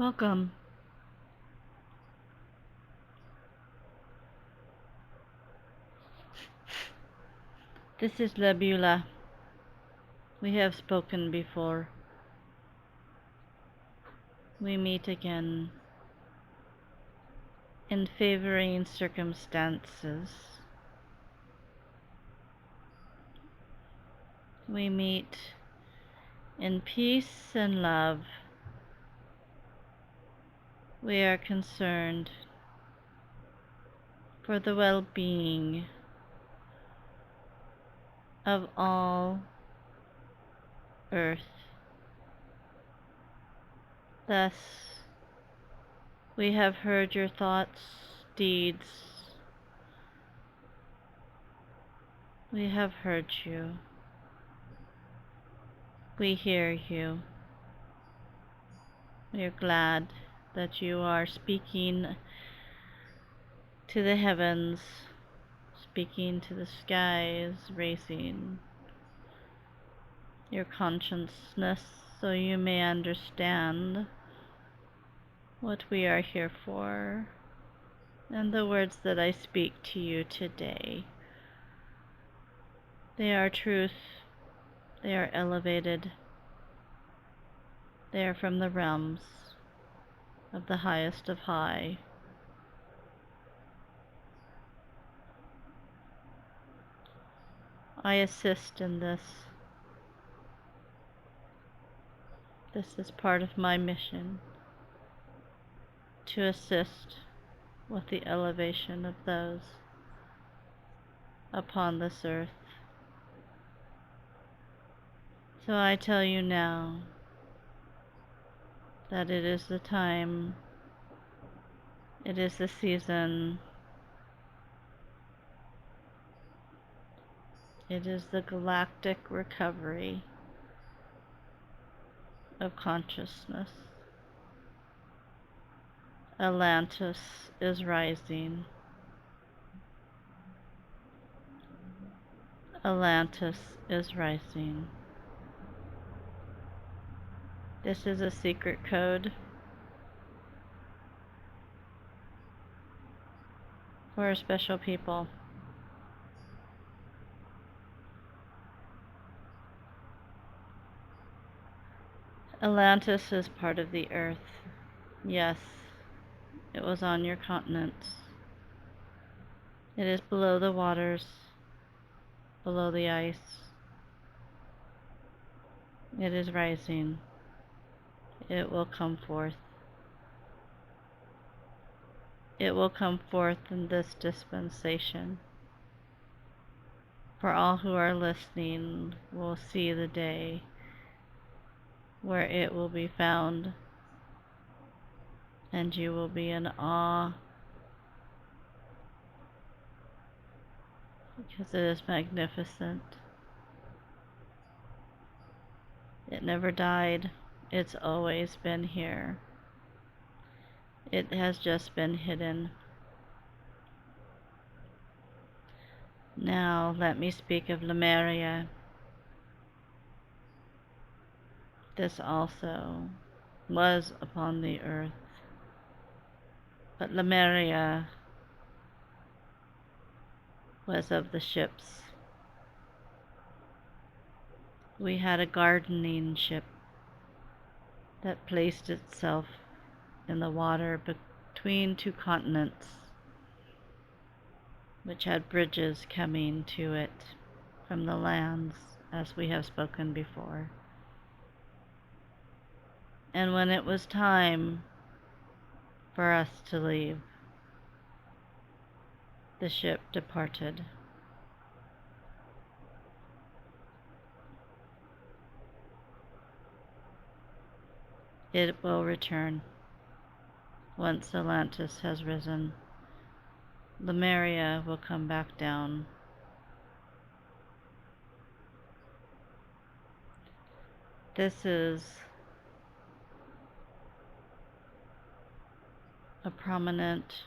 Welcome. This is LEBULA. We have spoken before. We meet again in favoring circumstances. We meet in peace and love. We are concerned for the well-being of all Earth. Thus, we have heard your thoughts, deeds. We have heard you. We hear you. We are glad that you are speaking to the heavens, speaking to the skies, raising your consciousness so you may understand what we are here for and the words that I speak to you today. They are truth, they are elevated, they are from the realms of the highest of high. I assist in this. This is part of my mission, to assist with the elevation of those upon this earth. So I tell you now that it is the time, it is the season, it is the galactic recovery of consciousness. Atlantis is rising. Atlantis is rising. This is a secret code for special people. Atlantis is part of the earth. Yes, it was on your continents. It is below the waters, below the ice. It is rising. It will come forth. It will come forth in this dispensation. For all who are listening will see the day where it will be found, and you will be in awe because it is magnificent. It never died. It's always been here. It has just been hidden. Now let me speak of Lemuria. This also was upon the earth, but Lemuria was of the ships. We had a gardening ship that placed itself in the water between two continents, which had bridges coming to it from the lands, as we have spoken before. And when it was time for us to leave, the ship departed. It will return once Atlantis has risen. Lemuria will come back down. This is a prominent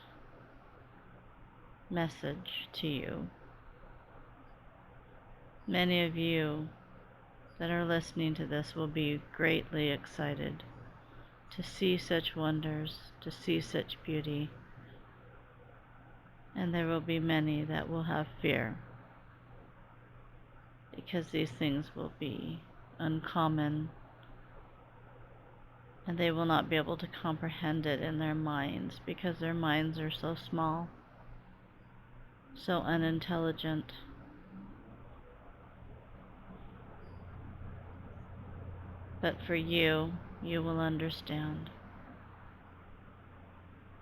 message to you. Many of you that are listening to this will be greatly excited to see such wonders, to see such beauty. And there will be many that will have fear, because these things will be uncommon, and they will not be able to comprehend it in their minds, because their minds are so small, so unintelligent. But for you, you will understand.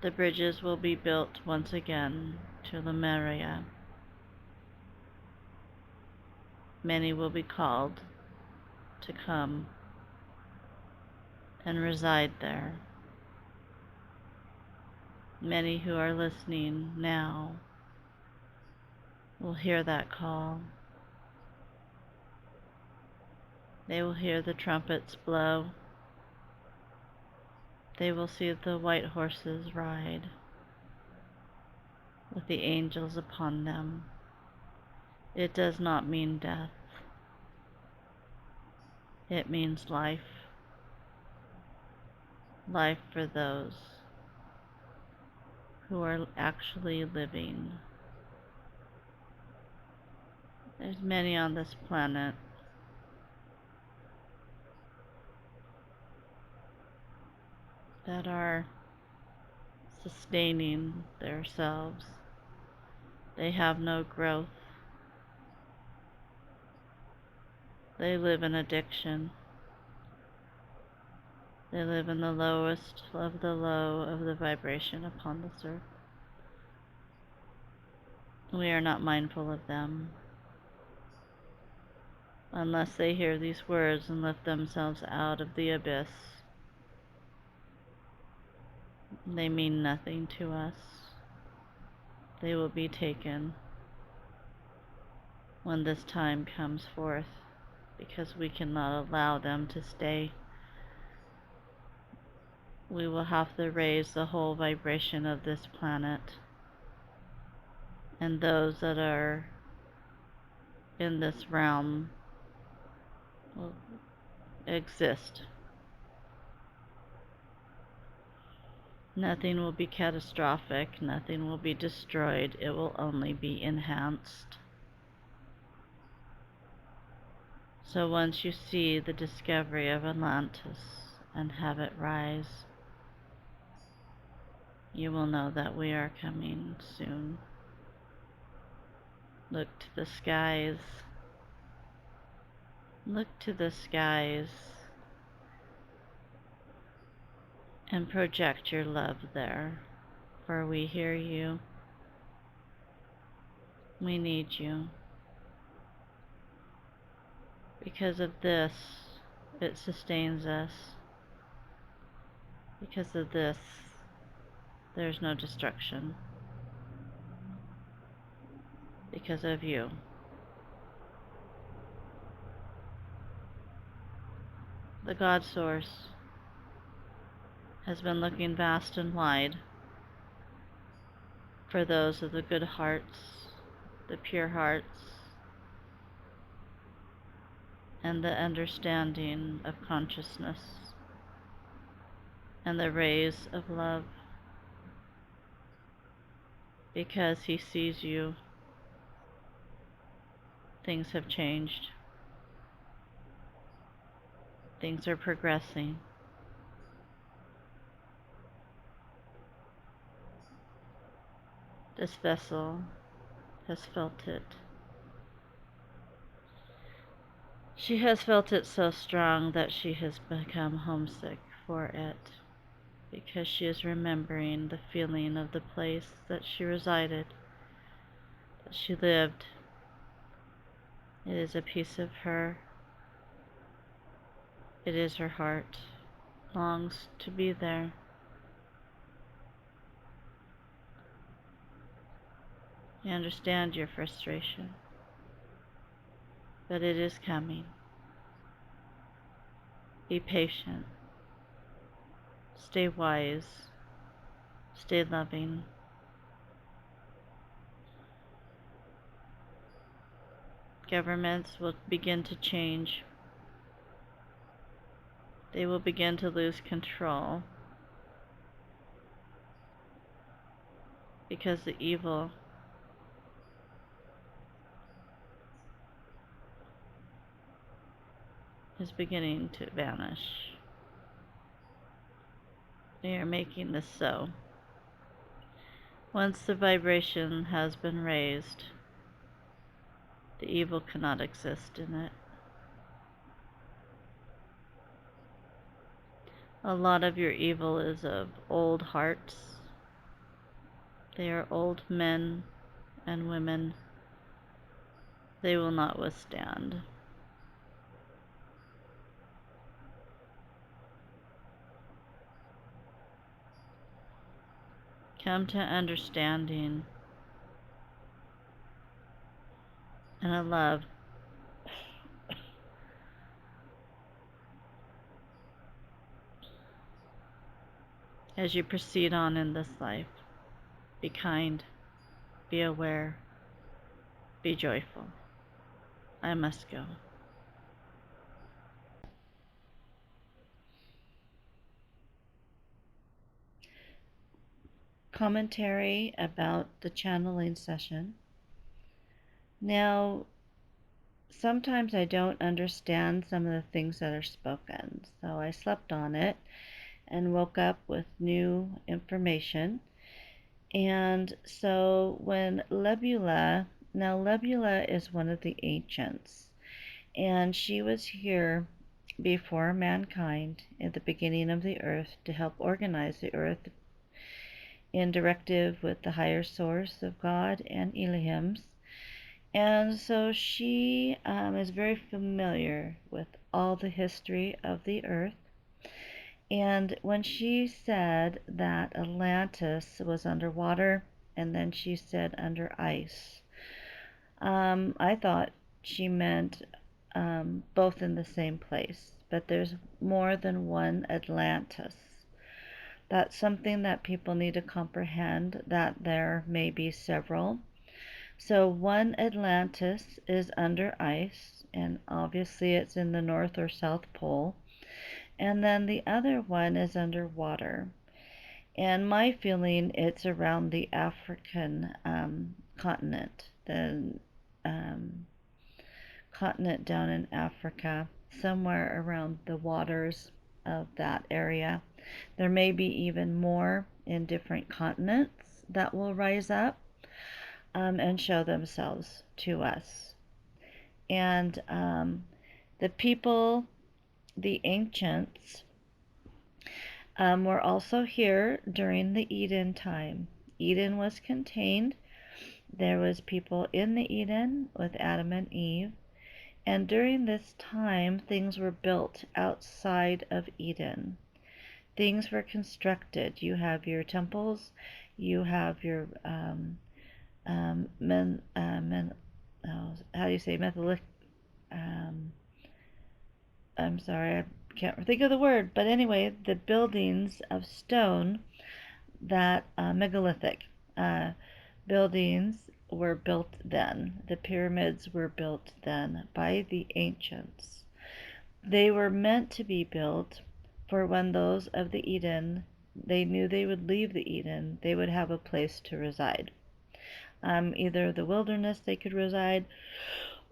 The bridges will be built once again to Lemuria. Many will be called to come and reside there. Many who are listening now will hear that call. They will hear the trumpets blow. They will see the white horses ride with the angels upon them. It does not mean death. It means life. Life for those who are actually living. There's many on this planet that are sustaining themselves. They have no growth. They live in addiction. They live in the lowest of the low of the vibration upon this earth. We are not mindful of them unless they hear these words and lift themselves out of the abyss. They mean nothing to us. They will be taken when this time comes forth, because we cannot allow them to stay. We will have to raise the whole vibration of this planet, and those that are in this realm will exist. Nothing will be catastrophic, nothing will be destroyed, it will only be enhanced. So once you see the discovery of Atlantis and have it rise, you will know that we are coming soon. Look to the skies. Look to the skies and project your love there, for we hear you. We need you. Because of this, it sustains us. Because of this, there's no destruction. Because of you. The God Source has been looking vast and wide for those of the good hearts, the pure hearts, and the understanding of consciousness, and the rays of love, because He sees you. Things have changed. Things are progressing. This vessel has felt it. She has felt it so strong that she has become homesick for it, because she is remembering the feeling of the place that she resided, that she lived. It is a piece of her. It is her heart. Longs to be there. I understand your frustration, but it is coming. Be patient. Stay wise. Stay loving. Governments will begin to change. They will begin to lose control because the evil is beginning to vanish. They are making this so. Once the vibration has been raised, the evil cannot exist in it. A lot of your evil is of old hearts. They are old men and women. They will not withstand. Come to understanding and a love. As you proceed on in this life, be kind, be aware, be joyful. I must go. Commentary about the channeling session. Now, sometimes I don't understand some of the things that are spoken, so I slept on it and woke up with new information. And so when LEBULA, now LEBULA is one of the ancients, and she was here before mankind at the beginning of the earth to help organize the earth in directive with the higher source of God and Elohim's. And so she is very familiar with all the history of the earth. And when she said that Atlantis was underwater and then she said under ice, I thought she meant both in the same place, but there's more than one Atlantis. That's something that people need to comprehend, that there may be several. So one Atlantis is under ice, and obviously it's in the North or South Pole. And then the other one is underwater. And my feeling, it's around the African continent, the continent down in Africa, somewhere around the waters of that area. There may be even more in different continents that will rise up and show themselves to us. And the people, the ancients, were also here during the Eden time. Eden was contained. There was people in the Eden with Adam and Eve. And during this time, things were built outside of Eden. Things were constructed. You have your temples, you have your how do you say methodic? I'm sorry, I can't think of the word, but anyway, the buildings of stone that megalithic buildings were built then. The pyramids were built then by the ancients. They were meant to be built for when those of the Eden, they knew they would leave the Eden, they would have a place to reside. Either the wilderness they could reside,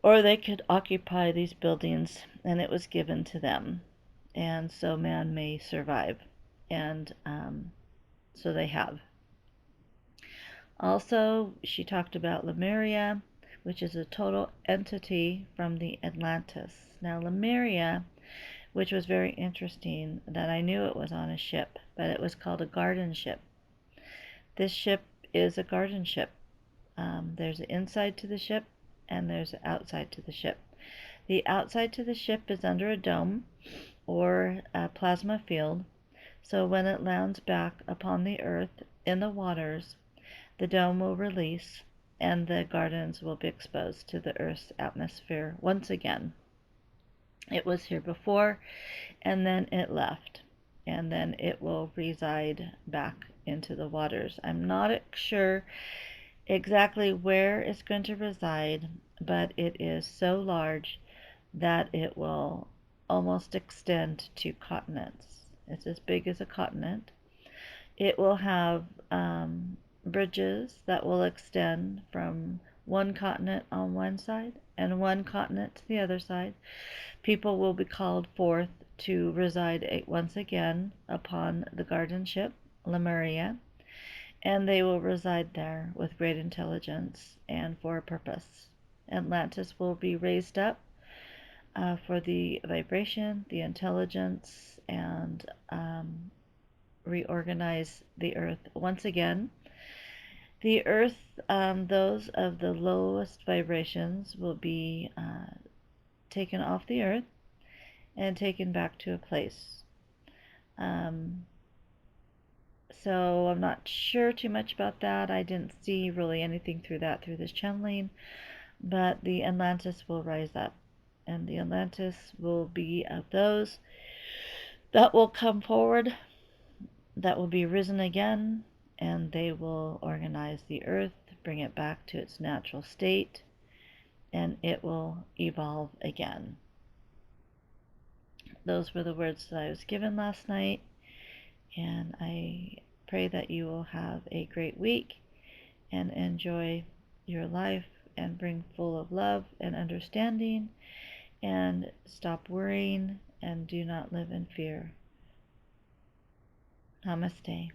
or they could occupy these buildings, and it was given to them. And so man may survive. And so they have. Also, she talked about Lemuria, which is a total entity from the Atlantis. Now, Lemuria, which was very interesting, that I knew it was on a ship, but it was called a garden ship. This ship is a garden ship. There's an inside to the ship, and there's an outside to the ship. The outside to the ship is under a dome or a plasma field, so when it lands back upon the earth in the waters, the dome will release and the gardens will be exposed to the earth's atmosphere once again. It was here before, and then it left, and then it will reside back into the waters. I'm not sure exactly where it's going to reside, but it is so large that it will almost extend to continents. It's as big as a continent. It will have bridges that will extend from one continent on one side and one continent to the other side. People will be called forth to reside once again upon the garden ship, Lemuria, and they will reside there with great intelligence and for a purpose. Atlantis will be raised up for the vibration, the intelligence, and reorganize the earth once again. The earth, those of the lowest vibrations, will be taken off the earth and taken back to a place. Um, so I'm not sure too much about that. I didn't see really anything through that through this channeling, but the Atlantis will rise up, and the Atlantis will be of those that will come forward, that will be risen again, and they will organize the earth, bring it back to its natural state, and it will evolve again. Those were the words that I was given last night, and I pray that you will have a great week and enjoy your life and bring full of love and understanding and stop worrying and do not live in fear. Namaste.